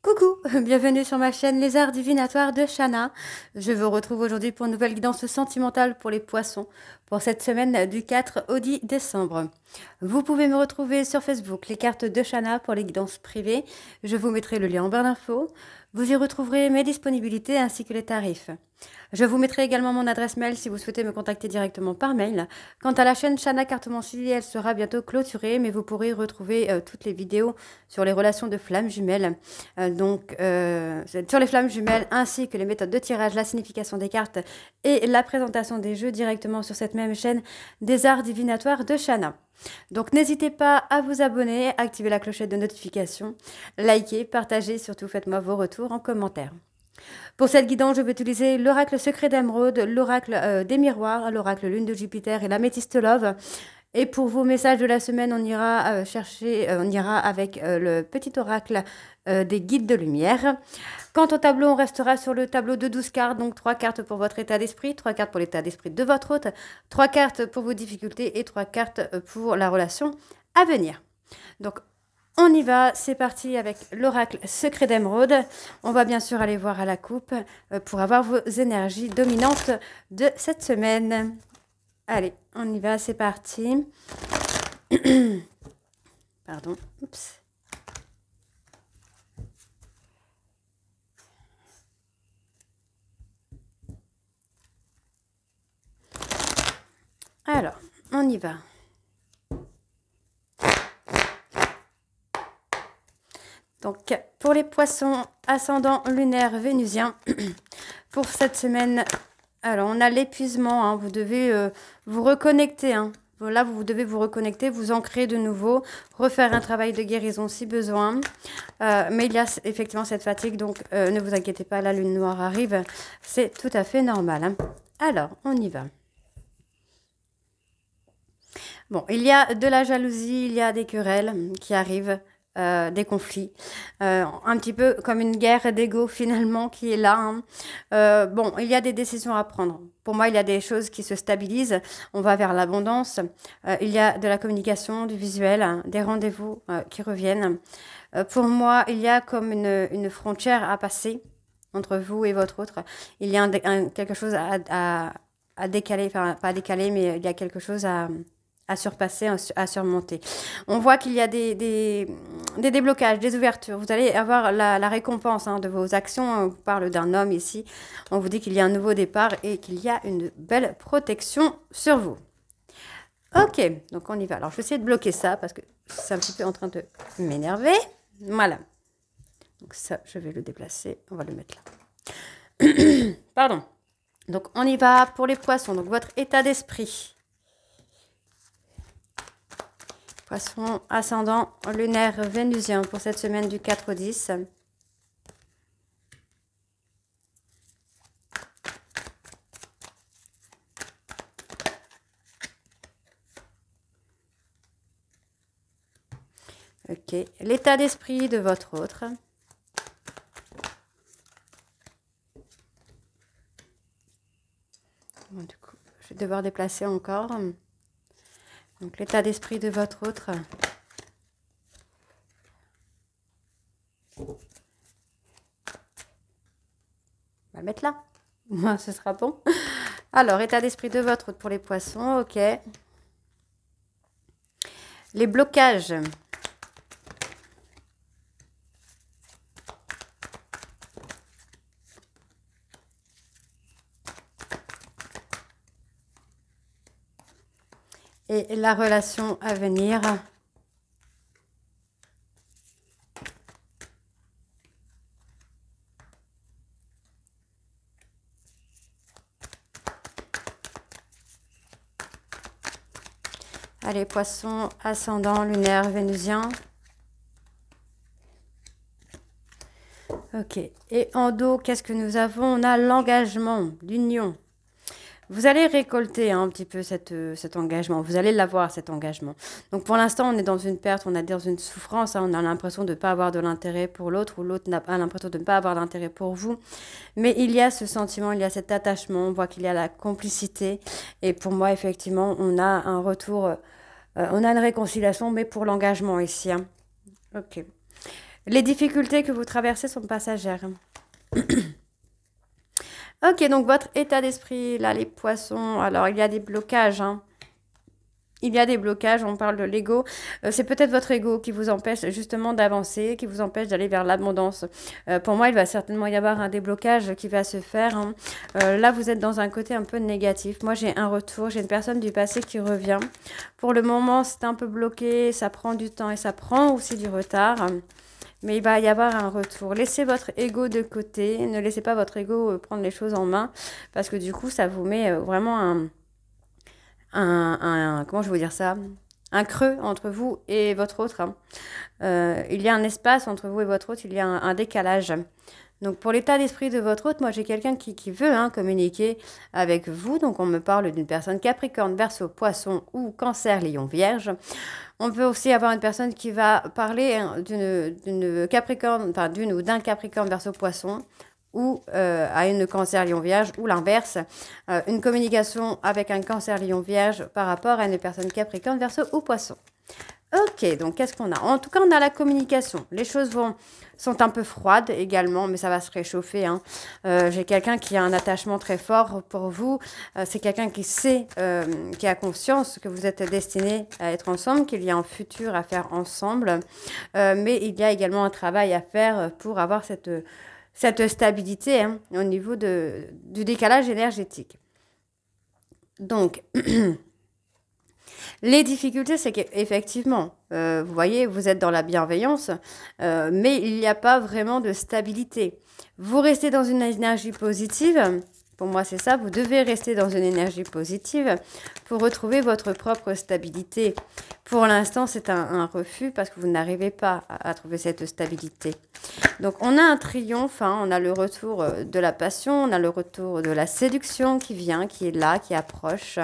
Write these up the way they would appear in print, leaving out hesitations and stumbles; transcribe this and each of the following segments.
Coucou, bienvenue sur ma chaîne Les Arts Divinatoires de Shana. Je vous retrouve aujourd'hui pour une nouvelle guidance sentimentale pour les poissons pour cette semaine du 4 au 10 décembre. Vous pouvez me retrouver sur Facebook, les cartes de Shana pour les guidances privées. Je vous mettrai le lien en barre d'infos. Vous y retrouverez mes disponibilités ainsi que les tarifs. Je vous mettrai également mon adresse mail si vous souhaitez me contacter directement par mail. Quant à la chaîne Shana Cartomancie, elle sera bientôt clôturée, mais vous pourrez retrouver toutes les vidéos sur les relations de flammes jumelles. Sur les flammes jumelles, ainsi que les méthodes de tirage, la signification des cartes et la présentation des jeux directement sur cette même chaîne des Arts Divinatoires de Shana. Donc n'hésitez pas à vous abonner, activer la clochette de notification, liker, partager, surtout faites-moi vos retours en commentaire. Pour cette guidance, je vais utiliser l'oracle secret d'émeraude, l'oracle des miroirs, l'oracle lune de Jupiter et l'améthyste love. Et pour vos messages de la semaine, on ira avec le petit oracle des guides de lumière. Quant au tableau, on restera sur le tableau de 12 cartes, donc 3 cartes pour votre état d'esprit, 3 cartes pour l'état d'esprit de votre hôte, 3 cartes pour vos difficultés et 3 cartes pour la relation à venir. Donc, on y va, c'est parti avec l'oracle secret d'émeraude. On va bien sûr aller voir à la coupe pour avoir vos énergies dominantes de cette semaine. Allez, on y va, c'est parti. Pardon, oups. Alors, on y va. Donc, pour les poissons ascendant lunaire vénusien, pour cette semaine, alors on a l'épuisement, hein, vous devez vous reconnecter. Hein. Là, vous devez vous reconnecter, vous ancrer de nouveau, refaire un travail de guérison si besoin. Mais il y a effectivement cette fatigue, donc ne vous inquiétez pas, la lune noire arrive, c'est tout à fait normal. Hein. Alors, on y va. Bon, il y a de la jalousie, il y a des querelles qui arrivent. Des conflits, un petit peu comme une guerre d'ego finalement qui est là. Hein. Bon, il y a des décisions à prendre. Pour moi, il y a des choses qui se stabilisent. On va vers l'abondance. Il y a de la communication, du visuel, hein, des rendez-vous qui reviennent. Pour moi, il y a comme une frontière à passer entre vous et votre autre. Il y a quelque chose à décaler, enfin pas à décaler, mais il y a quelque chose à surpasser, à surmonter. On voit qu'il y a des déblocages, des ouvertures. Vous allez avoir la récompense hein, de vos actions. On parle d'un homme ici. On vous dit qu'il y a un nouveau départ et qu'il y a une belle protection sur vous. Ok, donc on y va. Alors, je vais essayer de bloquer ça parce que c'est un petit peu en train de m'énerver. Voilà. Donc ça, je vais le déplacer. On va le mettre là. Pardon. Donc, on y va pour les poissons. Donc, votre état d'esprit. Poisson ascendant lunaire vénusien pour cette semaine du 4 au 10. Ok, l'état d'esprit de votre autre. Bon, du coup, je vais devoir déplacer encore. Donc, l'état d'esprit de votre autre. On va le mettre là. Moi, ce sera bon. Alors, état d'esprit de votre autre pour les poissons. Ok. Les blocages. Et la relation à venir. Allez, poisson ascendant lunaire vénusien. Ok. Et en dos, qu'est-ce que nous avons? On a l'engagement, l'union. Vous allez récolter hein, un petit peu cet engagement. Vous allez l'avoir, cet engagement. Donc, pour l'instant, on est dans une perte, on est dans une souffrance. Hein, on a l'impression de ne pas avoir de l'intérêt pour l'autre ou l'autre n'a pas l'impression de ne pas avoir d'intérêt pour vous. Mais il y a ce sentiment, il y a cet attachement. On voit qu'il y a la complicité. Et pour moi, effectivement, on a un retour, on a une réconciliation, mais pour l'engagement ici. Hein. Ok. Les difficultés que vous traversez sont passagères. Ok, donc votre état d'esprit, là, les poissons, alors il y a des blocages, hein. Il y a des blocages, on parle de l'ego. C'est peut-être votre ego qui vous empêche justement d'avancer, qui vous empêche d'aller vers l'abondance. Pour moi, il va certainement y avoir un déblocage qui va se faire, hein. Là, vous êtes dans un côté un peu négatif. Moi, j'ai un retour, j'ai une personne du passé qui revient. Pour le moment, c'est un peu bloqué, ça prend du temps et ça prend aussi du retard. Mais il va y avoir un retour. Laissez votre ego de côté. Ne laissez pas votre ego prendre les choses en main. Parce que du coup, ça vous met vraiment comment je vais vous dire ça? Un creux entre vous et votre autre, hein. Il y a un espace entre vous et votre autre. Il y a un décalage. Donc pour l'état d'esprit de votre hôte, moi j'ai quelqu'un qui veut communiquer avec vous. Donc on me parle d'une personne Capricorne, Verseau, Poisson ou Cancer, Lion, Vierge. On peut aussi avoir une personne qui va parler d'une Capricorne, enfin d'une ou d'un Capricorne, Verseau, Poisson ou à une Cancer, Lion, Vierge ou l'inverse. Une communication avec un Cancer, Lion, Vierge par rapport à une personne Capricorne, Verseau ou Poisson. Ok, donc qu'est-ce qu'on a? En tout cas, on a la communication. Les choses sont un peu froides également, mais ça va se réchauffer, hein. J'ai quelqu'un qui a un attachement très fort pour vous. C'est quelqu'un qui sait, qui a conscience que vous êtes destinés à être ensemble, qu'il y a un futur à faire ensemble. Mais il y a également un travail à faire pour avoir cette stabilité, hein, au niveau du décalage énergétique. Donc... Les difficultés, c'est qu'effectivement, vous voyez, vous êtes dans la bienveillance, mais il n'y a pas vraiment de stabilité. Vous restez dans une énergie positive. Pour moi, c'est ça. Vous devez rester dans une énergie positive pour retrouver votre propre stabilité. Pour l'instant, c'est un refus parce que vous n'arrivez pas à trouver cette stabilité. Donc, on a un triomphe, hein, on a le retour de la passion, on a le retour de la séduction qui vient, qui est là, qui approche.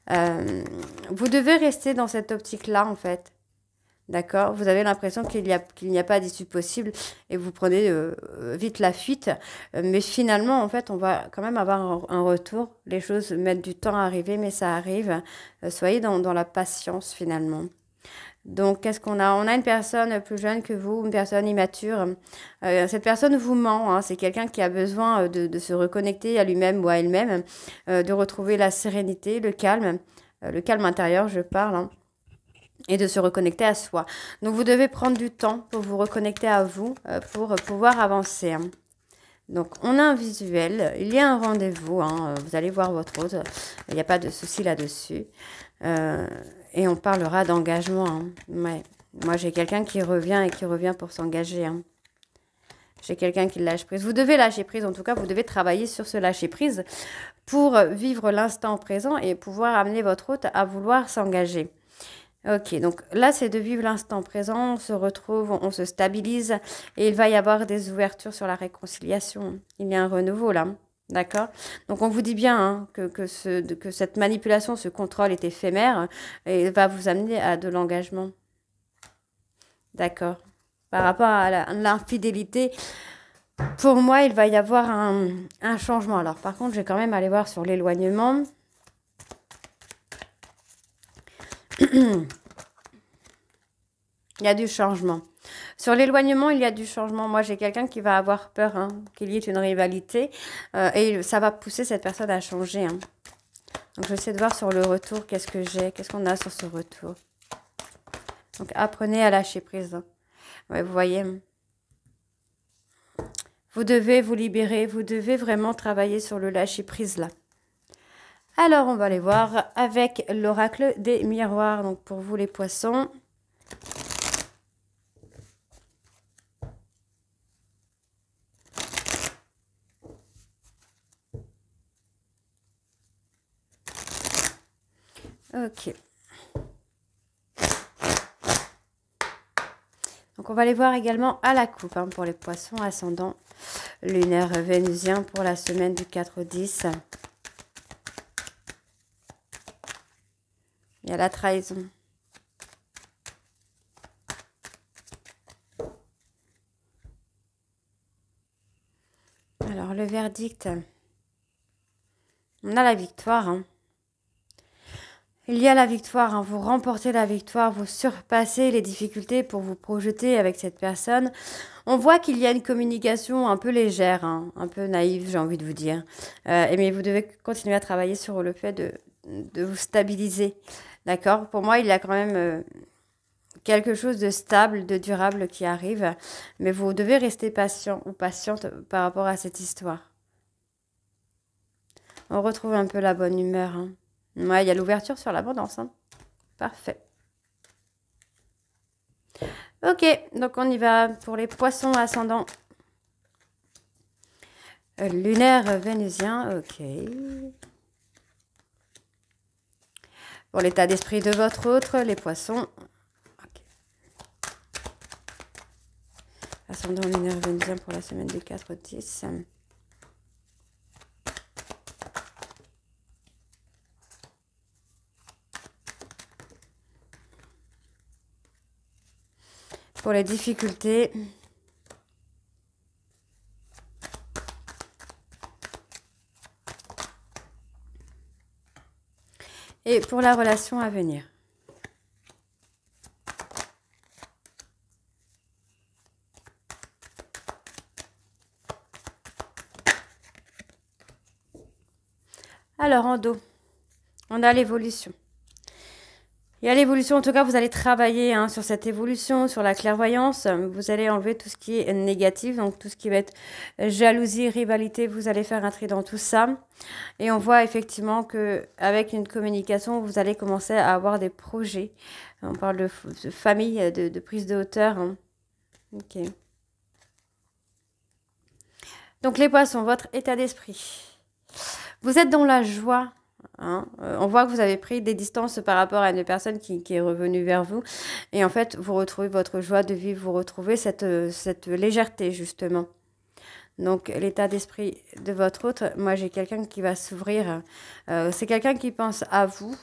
Vous devez rester dans cette optique-là, en fait. D'accord? Vous avez l'impression qu'il n'y a pas d'issue possible et vous prenez vite la fuite. Mais finalement, en fait, on va quand même avoir un retour. Les choses mettent du temps à arriver, mais ça arrive. Soyez dans la patience, finalement. Donc, qu'est-ce qu'on a? On a une personne plus jeune que vous, une personne immature. Cette personne vous ment, hein. C'est quelqu'un qui a besoin de se reconnecter à lui-même ou à elle-même, de retrouver la sérénité, le calme intérieur, je parle, hein, et de se reconnecter à soi. Donc, vous devez prendre du temps pour vous reconnecter à vous, pour pouvoir avancer, hein. Donc, on a un visuel, il y a un rendez-vous, hein, vous allez voir votre hôte, il n'y a pas de souci là-dessus. Et on parlera d'engagement, hein. Ouais. Moi, j'ai quelqu'un qui revient et qui revient pour s'engager, hein. J'ai quelqu'un qui lâche prise. Vous devez lâcher prise, en tout cas, vous devez travailler sur ce lâcher prise pour vivre l'instant présent et pouvoir amener votre hôte à vouloir s'engager. Ok, donc là, c'est de vivre l'instant présent, on se retrouve, on se stabilise et il va y avoir des ouvertures sur la réconciliation. Il y a un renouveau là, d'accord? Donc on vous dit bien, hein, que cette manipulation, ce contrôle est éphémère et va vous amener à de l'engagement. D'accord? Par rapport à l'infidélité, pour moi, il va y avoir un changement. Alors par contre, je vais quand même aller voir sur l'éloignement. Il y a du changement. Sur l'éloignement, il y a du changement. Moi, j'ai quelqu'un qui va avoir peur, hein, qu'il y ait une rivalité. Et ça va pousser cette personne à changer, hein. Donc, je vais essayer de voir sur le retour, qu'est-ce que j'ai, qu'est-ce qu'on a sur ce retour. Donc, apprenez à lâcher prise, hein. Ouais, vous voyez. Vous devez vous libérer. Vous devez vraiment travailler sur le lâcher prise, là. Alors, on va aller voir avec l'oracle des miroirs. Donc, pour vous, les poissons. Ok. Donc, on va aller voir également à la coupe, hein, pour les poissons ascendant lunaire vénusien pour la semaine du 4 au 10. Il y a la trahison. Alors, le verdict. On a la victoire, hein. Il y a la victoire, hein. Vous remportez la victoire, vous surpassez les difficultés pour vous projeter avec cette personne. On voit qu'il y a une communication un peu légère, hein, un peu naïve, j'ai envie de vous dire. Mais vous devez continuer à travailler sur le fait de vous stabiliser. D'accord? Pour moi, il y a quand même quelque chose de stable, de durable qui arrive. Mais vous devez rester patient ou patiente par rapport à cette histoire. On retrouve un peu la bonne humeur, hein. Ouais, il y a l'ouverture sur l'abondance, hein. Parfait. Ok, donc on y va pour les poissons ascendants. Lunaire vénusien, ok. Pour l'état d'esprit de votre autre, les poissons. Okay. Ascendant lunaire vénusien pour la semaine du 4-10. Pour les difficultés. Et pour la relation à venir. Alors, en dos, on a l'évolution. Il y a l'évolution, en tout cas, vous allez travailler hein, sur cette évolution, sur la clairvoyance. Vous allez enlever tout ce qui est négatif, donc tout ce qui va être jalousie, rivalité. Vous allez faire un tri dans tout ça. Et on voit effectivement qu'avec une communication, vous allez commencer à avoir des projets. On parle de famille, de prise de hauteur. Hein. Ok. Donc les poissons, votre état d'esprit. Vous êtes dans la joie. Hein. On voit que vous avez pris des distances par rapport à une personne qui est revenue vers vous. Et en fait, vous retrouvez votre joie de vivre, vous retrouvez cette légèreté, justement. Donc, l'état d'esprit de votre autre, moi, j'ai quelqu'un qui va s'ouvrir. C'est quelqu'un qui pense à vous.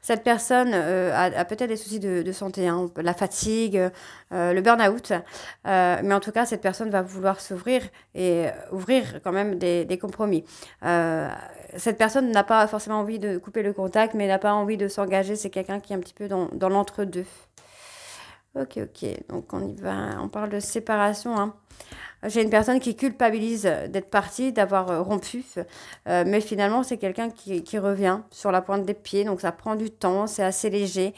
Cette personne a peut-être des soucis de santé, hein, la fatigue, le burn-out. Mais en tout cas, cette personne va vouloir s'ouvrir et ouvrir quand même des compromis. Cette personne n'a pas forcément envie de couper le contact, mais n'a pas envie de s'engager. C'est quelqu'un qui est un petit peu dans l'entre-deux. Ok. Donc, on y va. On parle de séparation, hein. J'ai une personne qui culpabilise d'être partie, d'avoir rompu, mais finalement c'est quelqu'un qui revient sur la pointe des pieds, donc ça prend du temps, c'est assez léger,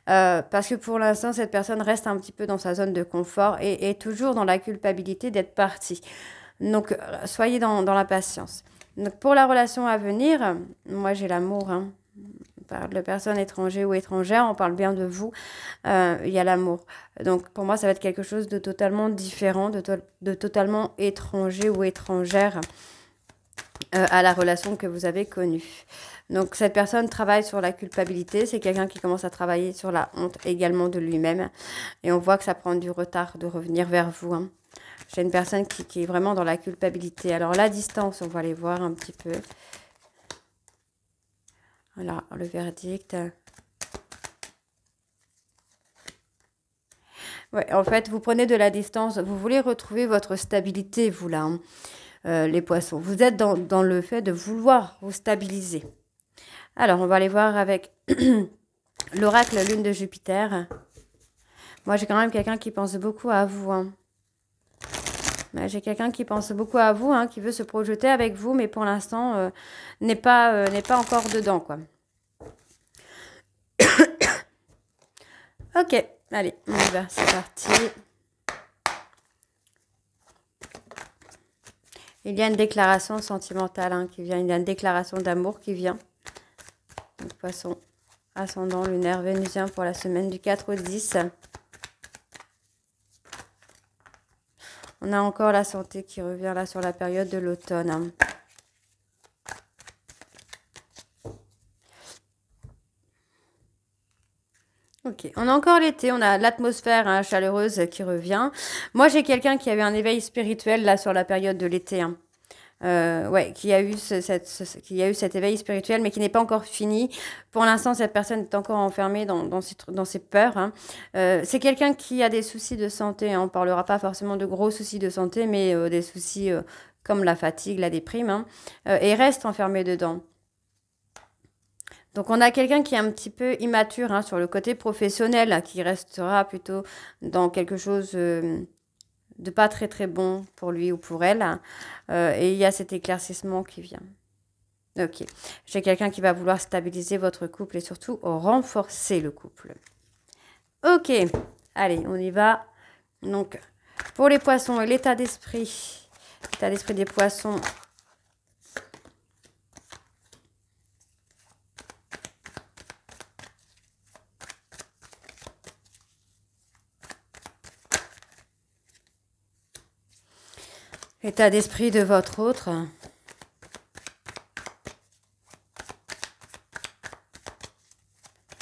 parce que pour l'instant cette personne reste un petit peu dans sa zone de confort et est toujours dans la culpabilité d'être partie. Donc soyez dans la patience. Donc pour la relation à venir, moi j'ai l'amour, hein. On parle de personnes étrangères ou étrangères, on parle bien de vous, il y a l'amour. Donc pour moi, ça va être quelque chose de totalement différent, de totalement étranger ou étrangère à la relation que vous avez connue. Donc cette personne travaille sur la culpabilité, c'est quelqu'un qui commence à travailler sur la honte également de lui-même. Et on voit que ça prend du retard de revenir vers vous, hein. J'ai une personne qui est vraiment dans la culpabilité. Alors la distance, on va aller voir un petit peu. Voilà, le verdict. Ouais, en fait, vous prenez de la distance. Vous voulez retrouver votre stabilité, vous, là, hein, les poissons. Vous êtes dans le fait de vouloir vous stabiliser. Alors, on va aller voir avec l'oracle lune de Jupiter. Moi, j'ai quand même quelqu'un qui pense beaucoup à vous, hein. J'ai quelqu'un qui pense beaucoup à vous, hein, qui veut se projeter avec vous, mais pour l'instant, n'est pas encore dedans, quoi. Ok, allez, on y va, c'est parti. Il y a une déclaration sentimentale hein, qui vient, il y a une déclaration d'amour qui vient. Donc, poisson, ascendant lunaire vénusien pour la semaine du 4 au 10. On a encore la santé qui revient là sur la période de l'automne. Hein. Ok, on a encore l'été, on a l'atmosphère hein, chaleureuse qui revient. Moi, j'ai quelqu'un qui avait un éveil spirituel là sur la période de l'été. Hein. Ouais, qui a eu cet éveil spirituel, mais qui n'est pas encore fini. Pour l'instant, cette personne est encore enfermée dans ses peurs. Hein. C'est quelqu'un qui a des soucis de santé. Hein. On ne parlera pas forcément de gros soucis de santé, mais des soucis comme la fatigue, la déprime. Hein. Et reste enfermé dedans. Donc, on a quelqu'un qui est un petit peu immature hein, sur le côté professionnel, hein, qui restera plutôt dans quelque chose de pas très très bon pour lui ou pour elle. Et il y a cet éclaircissement qui vient. Ok. J'ai quelqu'un qui va vouloir stabiliser votre couple et surtout renforcer le couple. Ok. Allez, on y va. Donc, pour les poissons et l'état d'esprit des poissons. État d'esprit de votre autre.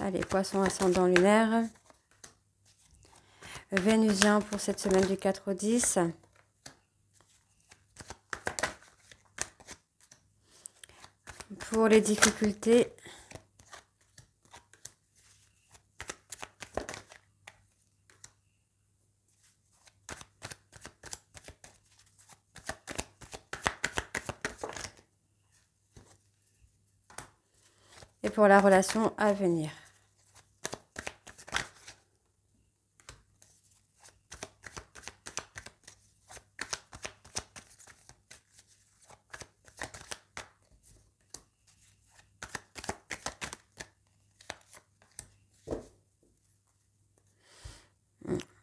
Allez, poisson ascendant lunaire. Vénusien pour cette semaine du 4 au 10. Pour les difficultés. Et pour la relation à venir.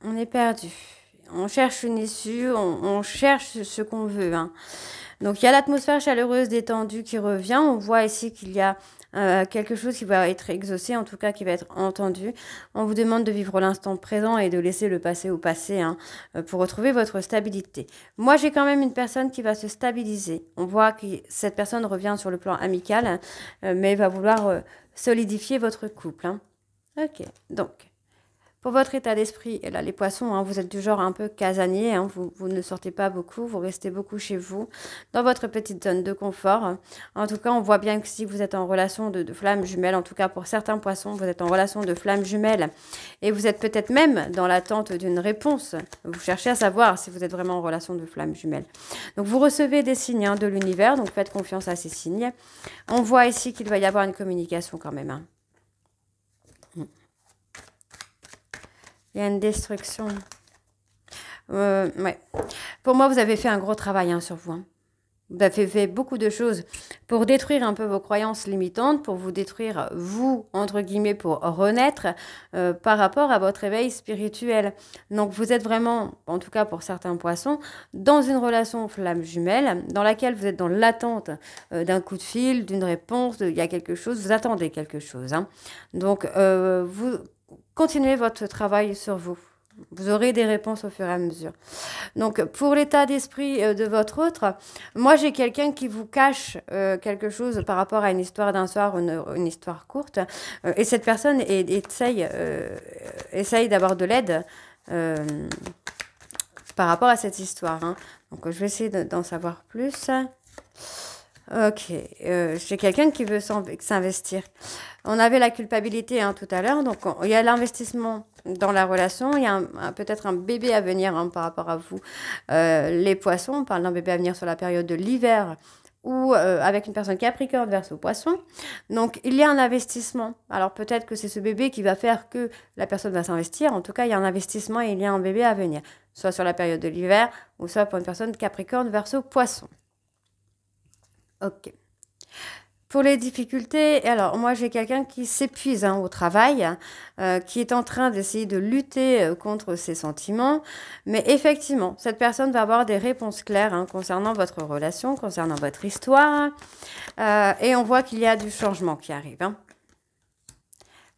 On est perdu. On cherche une issue, on cherche ce qu'on veut. Hein. Donc, il y a l'atmosphère chaleureuse, détendue qui revient. On voit ici qu'il y a quelque chose qui va être exaucé, en tout cas qui va être entendu. On vous demande de vivre l'instant présent et de laisser le passé au passé hein, pour retrouver votre stabilité. Moi, j'ai quand même une personne qui va se stabiliser. On voit que cette personne revient sur le plan amical, mais va vouloir solidifier votre couple. Hein. Ok, donc... Pour votre état d'esprit, et là les poissons, hein, vous êtes du genre un peu casanier, hein, vous ne sortez pas beaucoup, vous restez beaucoup chez vous, dans votre petite zone de confort. En tout cas, on voit bien que si vous êtes en relation de flamme jumelle, en tout cas pour certains poissons, vous êtes en relation de flamme jumelle, et vous êtes peut-être même dans l'attente d'une réponse. Vous cherchez à savoir si vous êtes vraiment en relation de flamme jumelle. Donc vous recevez des signes hein, de l'univers, donc faites confiance à ces signes. On voit ici qu'il va y avoir une communication quand même. Hein. Il y a une destruction. Ouais. Pour moi, vous avez fait un gros travail hein, sur vous. Hein. Vous avez fait beaucoup de choses pour détruire un peu vos croyances limitantes, pour vous détruire, vous, entre guillemets, pour renaître par rapport à votre éveil spirituel. Donc, vous êtes vraiment, en tout cas pour certains poissons, dans une relation flamme jumelle, dans laquelle vous êtes dans l'attente d'un coup de fil, d'une réponse, il y a quelque chose, vous attendez quelque chose. Hein. Donc, vous... Continuez votre travail sur vous. Vous aurez des réponses au fur et à mesure. Donc, pour l'état d'esprit de votre autre, moi, j'ai quelqu'un qui vous cache quelque chose par rapport à une histoire d'un soir, une histoire courte. Et cette personne essaye d'avoir de l'aide par rapport à cette histoire. Hein. Donc, je vais essayer d'en savoir plus. Ok, j'ai quelqu'un qui veut s'investir. On avait la culpabilité hein, tout à l'heure, donc il y a l'investissement dans la relation, il y a peut-être un bébé à venir hein, par rapport à vous. Les poissons, on parle d'un bébé à venir sur la période de l'hiver ou avec une personne Capricorne verso poisson. Donc il y a un investissement. Alors peut-être que c'est ce bébé qui va faire que la personne va s'investir. En tout cas, il y a un investissement et il y a un bébé à venir, soit sur la période de l'hiver ou soit pour une personne Capricorne verso poisson. Ok. Pour les difficultés, alors moi j'ai quelqu'un qui s'épuise hein, au travail, qui est en train d'essayer de lutter contre ses sentiments, mais effectivement, cette personne va avoir des réponses claires hein, concernant votre relation, concernant votre histoire, et on voit qu'il y a du changement qui arrive. Hein.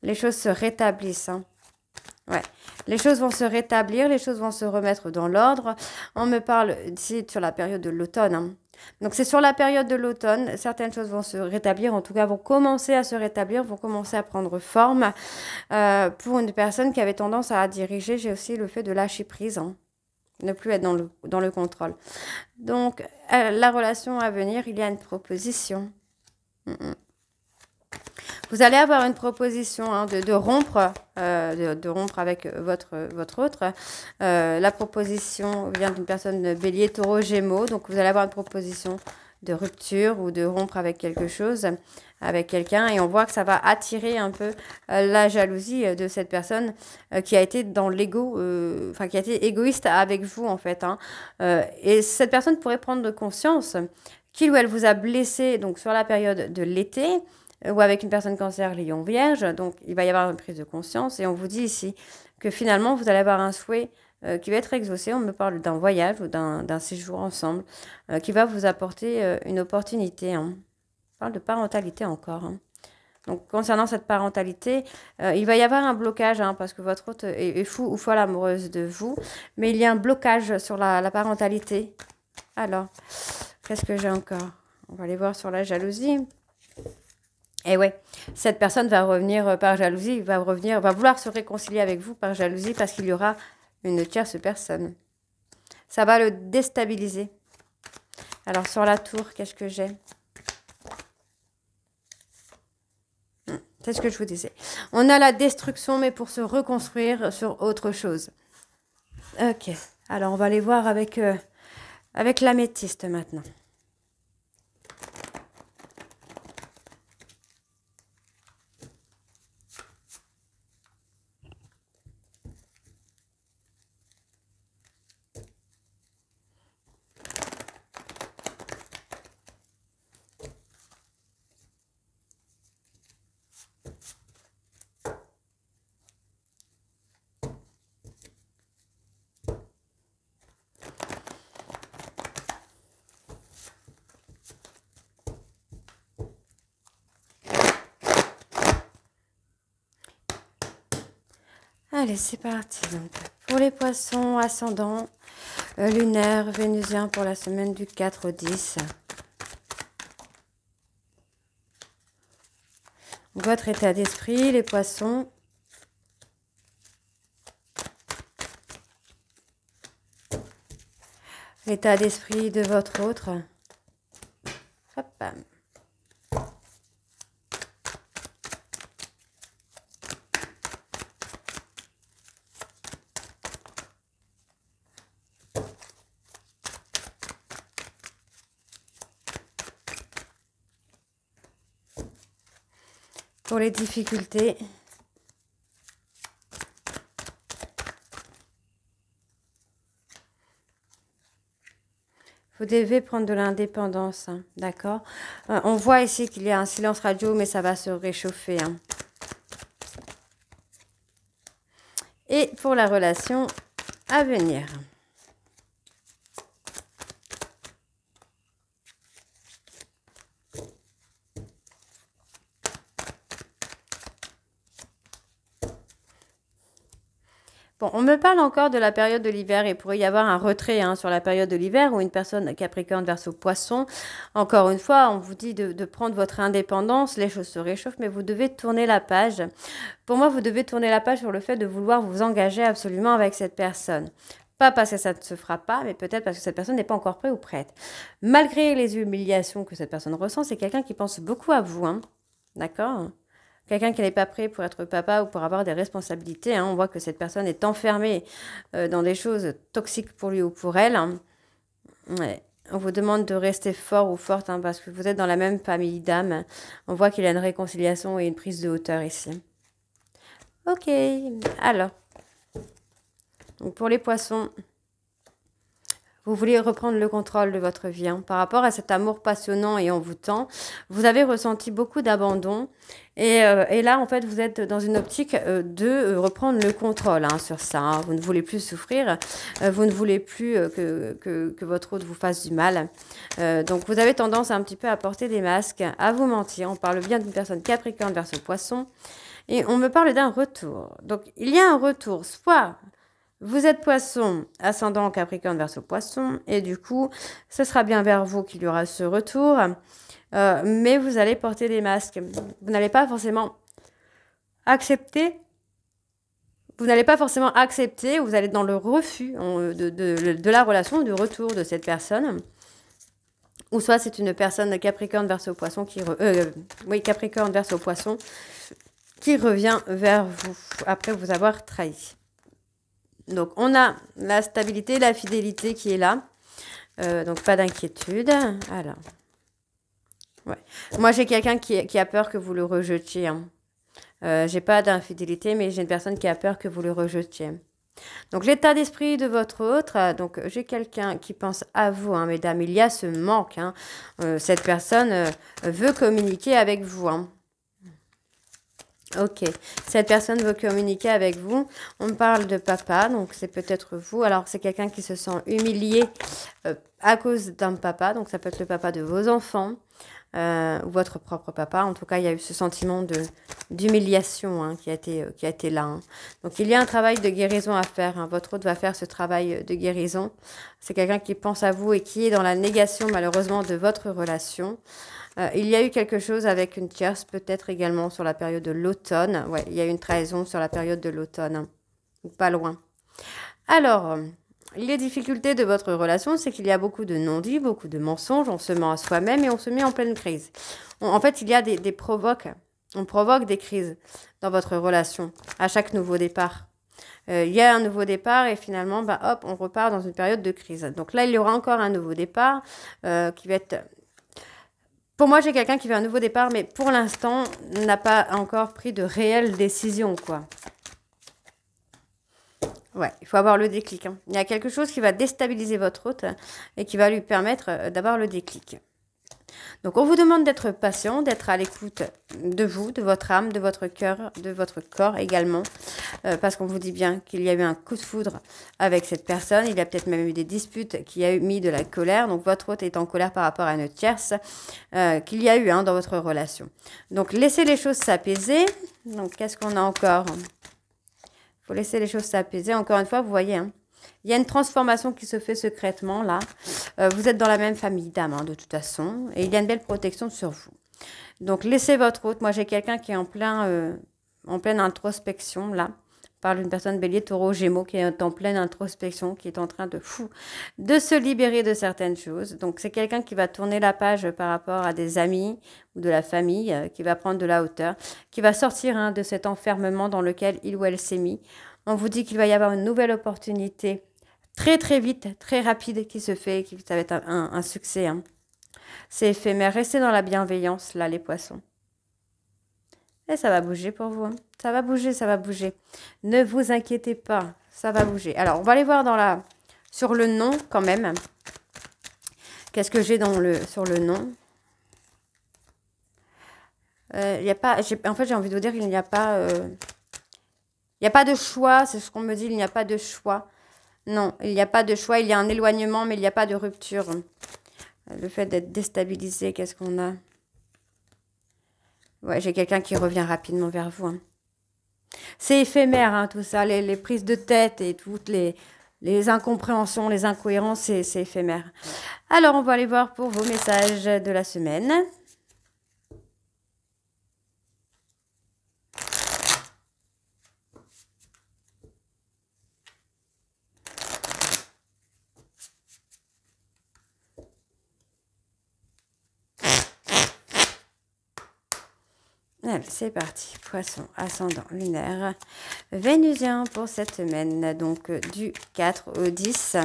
Les choses se rétablissent. Hein. Ouais. Les choses vont se rétablir, les choses vont se remettre dans l'ordre. On me parle ici sur la période de l'automne. Hein. Donc c'est sur la période de l'automne, certaines choses vont se rétablir, en tout cas vont commencer à se rétablir, vont commencer à prendre forme. Pour une personne qui avait tendance à diriger, j'ai aussi le fait de lâcher prise, hein, ne plus être dans le contrôle. Donc la relation à venir, il y a une proposition. Vous allez avoir une proposition hein, de rompre, de rompre avec votre autre. La proposition vient d'une personne bélier, taureau, gémeaux. Donc, vous allez avoir une proposition de rupture ou de rompre avec quelque chose, avec quelqu'un. Et on voit que ça va attirer un peu la jalousie de cette personne qui a été dans l'ego, enfin qui a été égoïste avec vous en fait. Hein. Et cette personne pourrait prendre conscience qu'il ou elle vous a blessé donc sur la période de l'été ou avec une personne cancer, lion, vierge. Donc il va y avoir une prise de conscience et on vous dit ici que finalement vous allez avoir un souhait qui va être exaucé. On me parle d'un voyage ou d'un séjour ensemble qui va vous apporter une opportunité. Hein. On parle de parentalité encore. Hein. Donc, concernant cette parentalité, il va y avoir un blocage hein, parce que votre hôte est fou ou folle amoureuse de vous. Mais il y a un blocage sur la parentalité. Alors, qu'est-ce que j'ai encore? On va aller voir sur la jalousie. Et ouais, cette personne va revenir par jalousie, va vouloir se réconcilier avec vous par jalousie parce qu'il y aura une tierce personne. Ça va le déstabiliser. Alors, sur la tour, qu'est-ce que j'ai? C'est ce que je vous disais. On a la destruction, mais pour se reconstruire sur autre chose. Ok. Alors, on va aller voir avec l'améthyste maintenant. Allez, c'est parti. Donc, pour les poissons, ascendant, lunaire, vénusien pour la semaine du 4 au 10. Votre état d'esprit, les poissons. L'état d'esprit de votre autre. Hop. Pour les difficultés. Vous devez prendre de l'indépendance, hein, d'accord? On voit ici qu'il y a un silence radio, mais ça va se réchauffer. Hein. Et pour la relation à venir. Bon, on me parle encore de la période de l'hiver. Il pourrait y avoir un retrait hein, sur la période de l'hiver où une personne Capricorne Verseau Poisson. Encore une fois, on vous dit de prendre votre indépendance. Les choses se réchauffent, mais vous devez tourner la page. Pour moi, vous devez tourner la page sur le fait de vouloir vous engager absolument avec cette personne. Pas parce que ça ne se fera pas, mais peut-être parce que cette personne n'est pas encore prête ou prête. Malgré les humiliations que cette personne ressent, c'est quelqu'un qui pense beaucoup à vous. Hein. D'accord ? Quelqu'un qui n'est pas prêt pour être papa ou pour avoir des responsabilités. Hein. On voit que cette personne est enfermée dans des choses toxiques pour lui ou pour elle. Hein. Ouais. On vous demande de rester fort ou forte hein, parce que vous êtes dans la même famille d'âmes. On voit qu'il y a une réconciliation et une prise de hauteur ici. Ok, alors. Donc pour les poissons, vous voulez reprendre le contrôle de votre vie. Hein. Par rapport à cet amour passionnant et envoûtant, vous avez ressenti beaucoup d'abandon. Et là, en fait, vous êtes dans une optique de reprendre le contrôle hein, sur ça. Hein. Vous ne voulez plus souffrir. Vous ne voulez plus que votre hôte vous fasse du mal. Donc, vous avez tendance un petit peu à porter des masques, à vous mentir. On parle bien d'une personne Capricorne Verseau Poisson. Et on me parle d'un retour. Donc, il y a un retour. Soit vous êtes Poisson, ascendant Capricorne Verseau Poisson. Et du coup, ce sera bien vers vous qu'il y aura ce retour. Mais vous allez porter des masques. Vous n'allez pas forcément accepter. Vous n'allez pas forcément accepter. Vous allez dans le refus de la relation, du retour de cette personne. Ou soit c'est une personne Capricorne Verseau Poisson Capricorne Verseau Poisson qui revient vers vous après vous avoir trahi. Donc on a la stabilité, la fidélité qui est là. Donc pas d'inquiétude. Alors. Ouais. Moi, j'ai quelqu'un qui a peur que vous le rejetiez, hein. J'ai pas d'infidélité, mais j'ai une personne qui a peur que vous le rejetiez. Donc, l'état d'esprit de votre autre, donc j'ai quelqu'un qui pense à vous, hein, mesdames. Il y a ce manque, hein. Cette personne veut communiquer avec vous, hein. Ok, cette personne veut communiquer avec vous. On parle de papa, donc c'est peut-être vous. Alors, c'est quelqu'un qui se sent humilié à cause d'un papa, donc ça peut être le papa de vos enfants. Ou votre propre papa. En tout cas, il y a eu ce sentiment d'humiliation, hein, qui a été là, hein. Donc, il y a un travail de guérison à faire, hein. Votre hôte va faire ce travail de guérison. C'est quelqu'un qui pense à vous et qui est dans la négation, malheureusement, de votre relation. Il y a eu quelque chose avec une tierce, peut-être également sur la période de l'automne. Ouais, il y a eu une trahison sur la période de l'automne, hein, ou pas loin. Alors, les difficultés de votre relation, c'est qu'il y a beaucoup de non-dits, beaucoup de mensonges, on se ment à soi-même et on se met en pleine crise. En fait, il y a on provoque des crises dans votre relation à chaque nouveau départ. Il y a un nouveau départ et finalement, bah, hop, on repart dans une période de crise. Donc là, il y aura encore un nouveau départ qui va être... Pour moi, j'ai quelqu'un qui fait un nouveau départ, mais pour l'instant, n'a pas encore pris de réelles décisions, quoi. Ouais, il faut avoir le déclic, hein. Il y a quelque chose qui va déstabiliser votre hôte et qui va lui permettre d'avoir le déclic. Donc, on vous demande d'être patient, d'être à l'écoute de vous, de votre âme, de votre cœur, de votre corps également. Parce qu'on vous dit bien qu'il y a eu un coup de foudre avec cette personne. Il y a peut-être même eu des disputes qui a mis de la colère. Donc, votre hôte est en colère par rapport à une tierce qu'il y a eu, hein, dans votre relation. Donc, laissez les choses s'apaiser. Donc, qu'est-ce qu'on a encore ? Il faut laisser les choses s'apaiser. Encore une fois, vous voyez, hein, il y a une transformation qui se fait secrètement, là. Vous êtes dans la même famille d'âme, hein, de toute façon. Et il y a une belle protection sur vous. Donc, laissez votre hôte. Moi, j'ai quelqu'un qui est en pleine introspection, là. Je parle d'une personne bélier, taureau, gémeaux, qui est en pleine introspection, qui est en train de se libérer de certaines choses. Donc, c'est quelqu'un qui va tourner la page par rapport à des amis ou de la famille, qui va prendre de la hauteur, qui va sortir, hein, de cet enfermement dans lequel il ou elle s'est mis. On vous dit qu'il va y avoir une nouvelle opportunité très, très vite, très rapide qui se fait, ça va être un succès, hein. C'est éphémère. Restez dans la bienveillance, là, les poissons. Et ça va bouger pour vous, hein. Ça va bouger, ça va bouger. Ne vous inquiétez pas, ça va bouger. Alors, on va aller voir sur le nom, quand même. Qu'est-ce que j'ai sur le nom? Il y a pas... En fait, j'ai envie de vous dire qu'il n'y a pas... Il n'y a pas de choix, c'est ce qu'on me dit, il n'y a pas de choix. Non, il n'y a pas de choix, il y a un éloignement, mais il n'y a pas de rupture. Le fait d'être déstabilisé, qu'est-ce qu'on a? Ouais, j'ai quelqu'un qui revient rapidement vers vous, hein. C'est éphémère, hein, tout ça, les prises de tête et toutes les incompréhensions, les incohérences, c'est éphémère. Alors, on va aller voir pour vos messages de la semaine. Allez, c'est parti. Poisson, ascendant lunaire, vénusien pour cette semaine, donc du 4 au 10.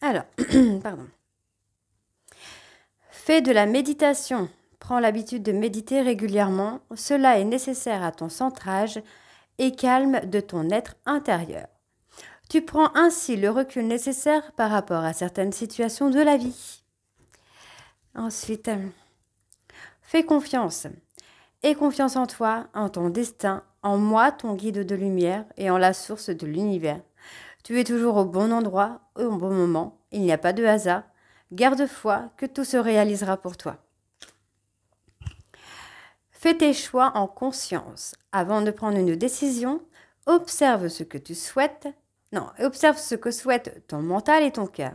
Alors, pardon. Fais de la méditation. Prends l'habitude de méditer régulièrement. Cela est nécessaire à ton centrage et calme de ton être intérieur. Tu prends ainsi le recul nécessaire par rapport à certaines situations de la vie. Ensuite, fais confiance. Aie confiance en toi, en ton destin, en moi, ton guide de lumière, et en la source de l'univers. Tu es toujours au bon endroit, au bon moment. Il n'y a pas de hasard. Garde foi que tout se réalisera pour toi. Fais tes choix en conscience. Avant de prendre une décision, observe ce que tu souhaites. Non, observe ce que souhaitent ton mental et ton cœur.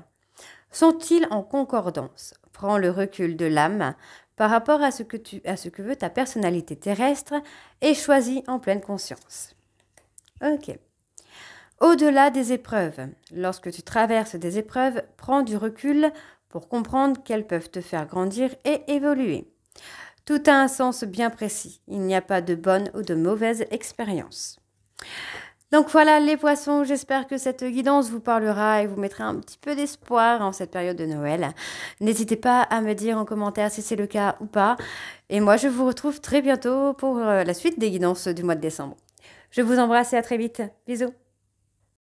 Sont-ils en concordance? Prends le recul de l'âme par rapport à ce que veut ta personnalité terrestre et choisis en pleine conscience. Ok. Au-delà des épreuves, lorsque tu traverses des épreuves, prends du recul pour comprendre qu'elles peuvent te faire grandir et évoluer. Tout a un sens bien précis. Il n'y a pas de bonne ou de mauvaise expérience. Donc voilà les poissons, j'espère que cette guidance vous parlera et vous mettra un petit peu d'espoir en cette période de Noël. N'hésitez pas à me dire en commentaire si c'est le cas ou pas. Et moi, je vous retrouve très bientôt pour la suite des guidances du mois de décembre. Je vous embrasse et à très vite. Bisous.